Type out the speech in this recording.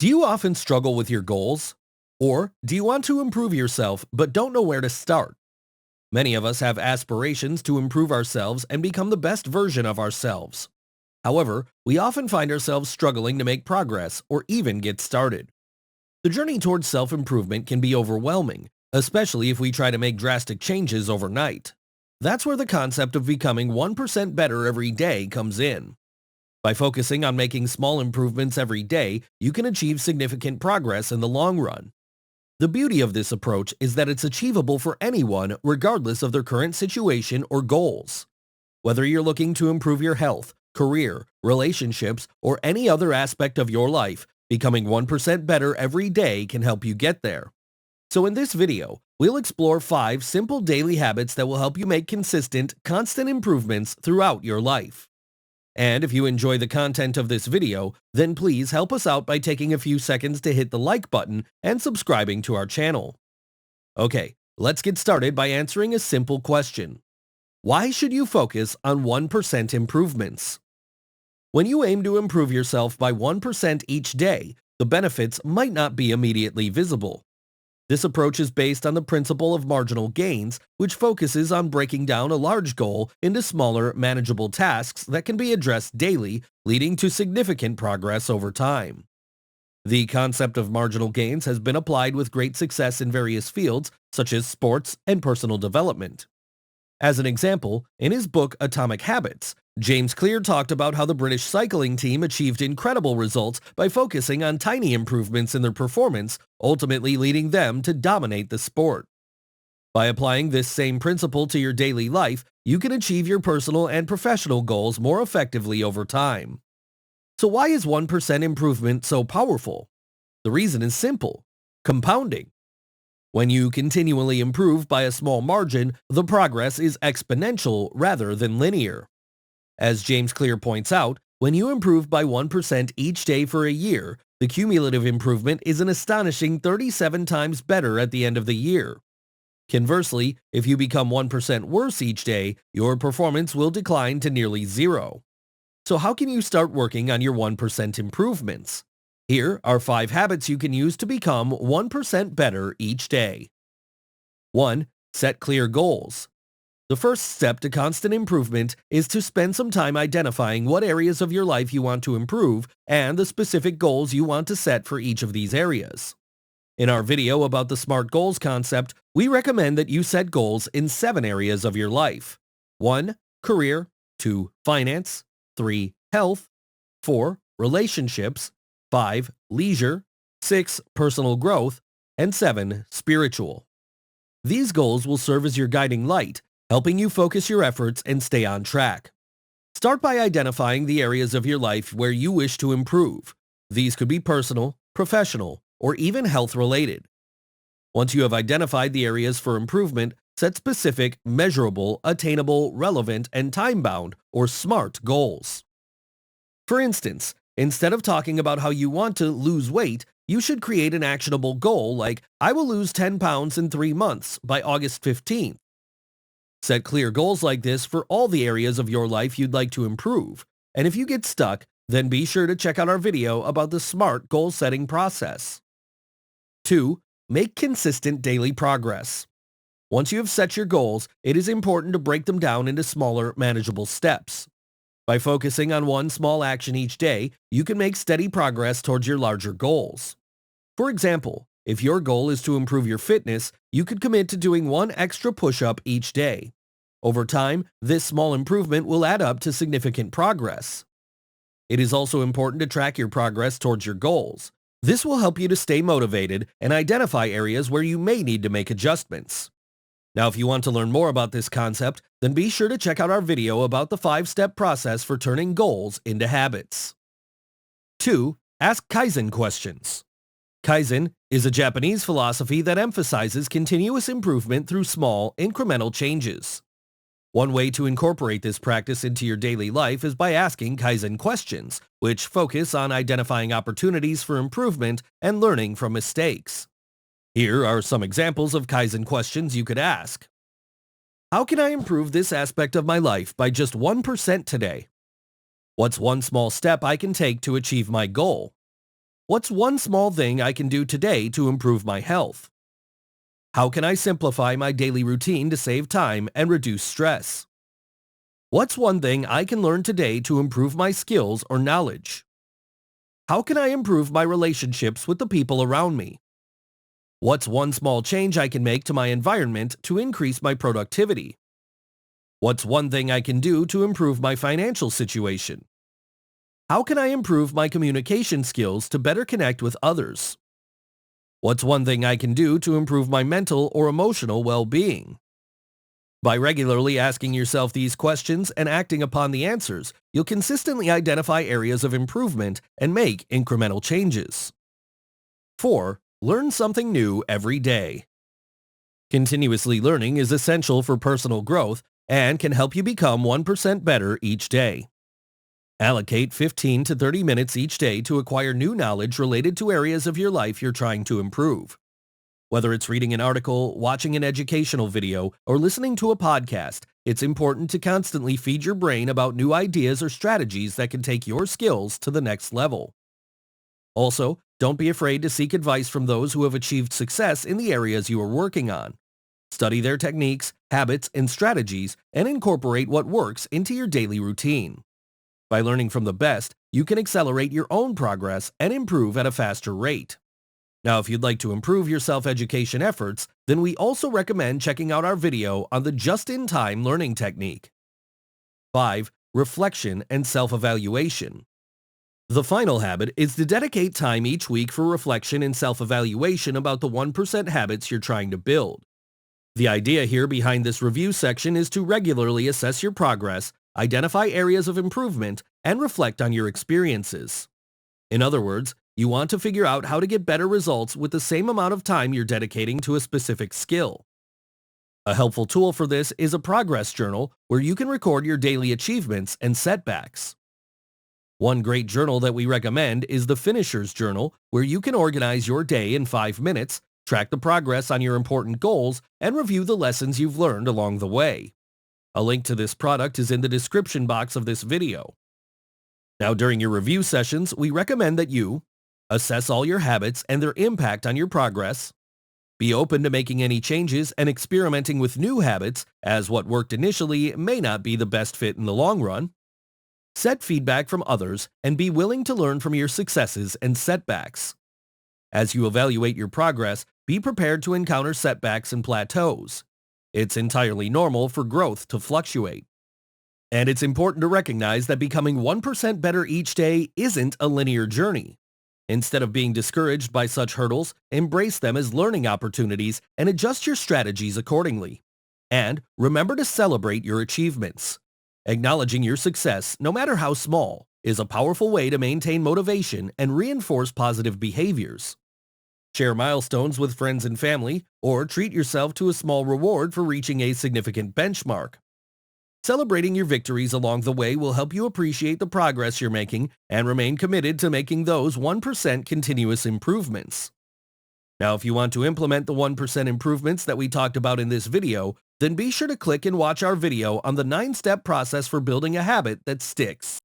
Do you often struggle with your goals? Or do you want to improve yourself but don't know where to start? Many of us have aspirations to improve ourselves and become the best version of ourselves. However, we often find ourselves struggling to make progress or even get started. The journey towards self-improvement can be overwhelming, especially if we try to make drastic changes overnight. That's where the concept of becoming 1% better every day comes in. By focusing on making small improvements every day, you can achieve significant progress in the long run. The beauty of this approach is that it's achievable for anyone regardless of their current situation or goals. Whether you're looking to improve your health, career, relationships, or any other aspect of your life, becoming 1% better every day can help you get there. So in this video, we'll explore 5 simple daily habits that will help you make consistent, constant improvements throughout your life. And if you enjoy the content of this video, then please help us out by taking a few seconds to hit the like button and subscribing to our channel. Okay, let's get started by answering a simple question. Why should you focus on 1% improvements? When you aim to improve yourself by 1% each day, the benefits might not be immediately visible. This approach is based on the principle of marginal gains, which focuses on breaking down a large goal into smaller, manageable tasks that can be addressed daily, leading to significant progress over time. The concept of marginal gains has been applied with great success in various fields, such as sports and personal development. As an example, in his book Atomic Habits, James Clear talked about how the British cycling team achieved incredible results by focusing on tiny improvements in their performance, ultimately leading them to dominate the sport. By applying this same principle to your daily life, you can achieve your personal and professional goals more effectively over time. So why is 1% improvement so powerful? The reason is simple: compounding. When you continually improve by a small margin, the progress is exponential rather than linear. As James Clear points out, when you improve by 1% each day for a year, the cumulative improvement is an astonishing 37 times better at the end of the year. Conversely, if you become 1% worse each day, your performance will decline to nearly zero. So how can you start working on your 1% improvements? Here are 5 habits you can use to become 1% better each day. 1. Set clear goals. The first step to constant improvement is to spend some time identifying what areas of your life you want to improve and the specific goals you want to set for each of these areas. In our video about the SMART goals concept, we recommend that you set goals in 7 areas of your life. 1. Career. 2. Finance. 3. Health. 4. Relationships. 5. Leisure. 6. Personal growth. And 7. Spiritual. These goals will serve as your guiding light, helping you focus your efforts and stay on track. Start by identifying the areas of your life where you wish to improve. These could be personal, professional, or even health-related. Once you have identified the areas for improvement, set specific, measurable, attainable, relevant, and time-bound, or SMART goals. For instance, instead of talking about how you want to lose weight, you should create an actionable goal like, I will lose 10 pounds in 3 months by August 15th. Set clear goals like this for all the areas of your life you'd like to improve, and if you get stuck, then be sure to check out our video about the SMART goal setting process. 2. Make consistent daily progress. Once you have set your goals, it is important to break them down into smaller, manageable steps. By focusing on one small action each day, you can make steady progress towards your larger goals. For example, if your goal is to improve your fitness, you could commit to doing 1 extra push-up each day. Over time, this small improvement will add up to significant progress. It is also important to track your progress towards your goals. This will help you to stay motivated and identify areas where you may need to make adjustments. Now, if you want to learn more about this concept, then be sure to check out our video about the 5-step process for turning goals into habits. 2. Ask Kaizen questions. Kaizen is a Japanese philosophy that emphasizes continuous improvement through small, incremental changes. One way to incorporate this practice into your daily life is by asking Kaizen questions, which focus on identifying opportunities for improvement and learning from mistakes. Here are some examples of Kaizen questions you could ask. How can I improve this aspect of my life by just 1% today? What's one small step I can take to achieve my goal? What's one small thing I can do today to improve my health? How can I simplify my daily routine to save time and reduce stress? What's one thing I can learn today to improve my skills or knowledge? How can I improve my relationships with the people around me? What's one small change I can make to my environment to increase my productivity? What's one thing I can do to improve my financial situation? How can I improve my communication skills to better connect with others? What's one thing I can do to improve my mental or emotional well-being? By regularly asking yourself these questions and acting upon the answers, you'll consistently identify areas of improvement and make incremental changes. 4. Learn something new every day. Continuously learning is essential for personal growth and can help you become 1% better each day. Allocate 15 to 30 minutes each day to acquire new knowledge related to areas of your life you're trying to improve. Whether it's reading an article, watching an educational video, or listening to a podcast, it's important to constantly feed your brain about new ideas or strategies that can take your skills to the next level. Also, don't be afraid to seek advice from those who have achieved success in the areas you are working on. Study their techniques, habits, and strategies, and incorporate what works into your daily routine. By learning from the best, you can accelerate your own progress and improve at a faster rate. Now, if you'd like to improve your self-education efforts, then we also recommend checking out our video on the just-in-time learning technique. 5. Reflection and self-evaluation. The final habit is to dedicate time each week for reflection and self-evaluation about the 1% habits you're trying to build. The idea here behind this review section is to regularly assess your progress, identify areas of improvement, and reflect on your experiences. In other words, you want to figure out how to get better results with the same amount of time you're dedicating to a specific skill. A helpful tool for this is a progress journal where you can record your daily achievements and setbacks. One great journal that we recommend is the Finisher's Journal, where you can organize your day in 5 minutes, track the progress on your important goals, and review the lessons you've learned along the way. A link to this product is in the description box of this video. Now, during your review sessions, we recommend that you assess all your habits and their impact on your progress, be open to making any changes and experimenting with new habits, as what worked initially may not be the best fit in the long run, set feedback from others, and be willing to learn from your successes and setbacks. As you evaluate your progress, be prepared to encounter setbacks and plateaus. It's entirely normal for growth to fluctuate. And it's important to recognize that becoming 1% better each day isn't a linear journey. Instead of being discouraged by such hurdles, embrace them as learning opportunities and adjust your strategies accordingly. And remember to celebrate your achievements. Acknowledging your success, no matter how small, is a powerful way to maintain motivation and reinforce positive behaviors. Share milestones with friends and family, or treat yourself to a small reward for reaching a significant benchmark. Celebrating your victories along the way will help you appreciate the progress you're making and remain committed to making those 1% continuous improvements. Now, if you want to implement the 1% improvements that we talked about in this video, then be sure to click and watch our video on the 9-step process for building a habit that sticks.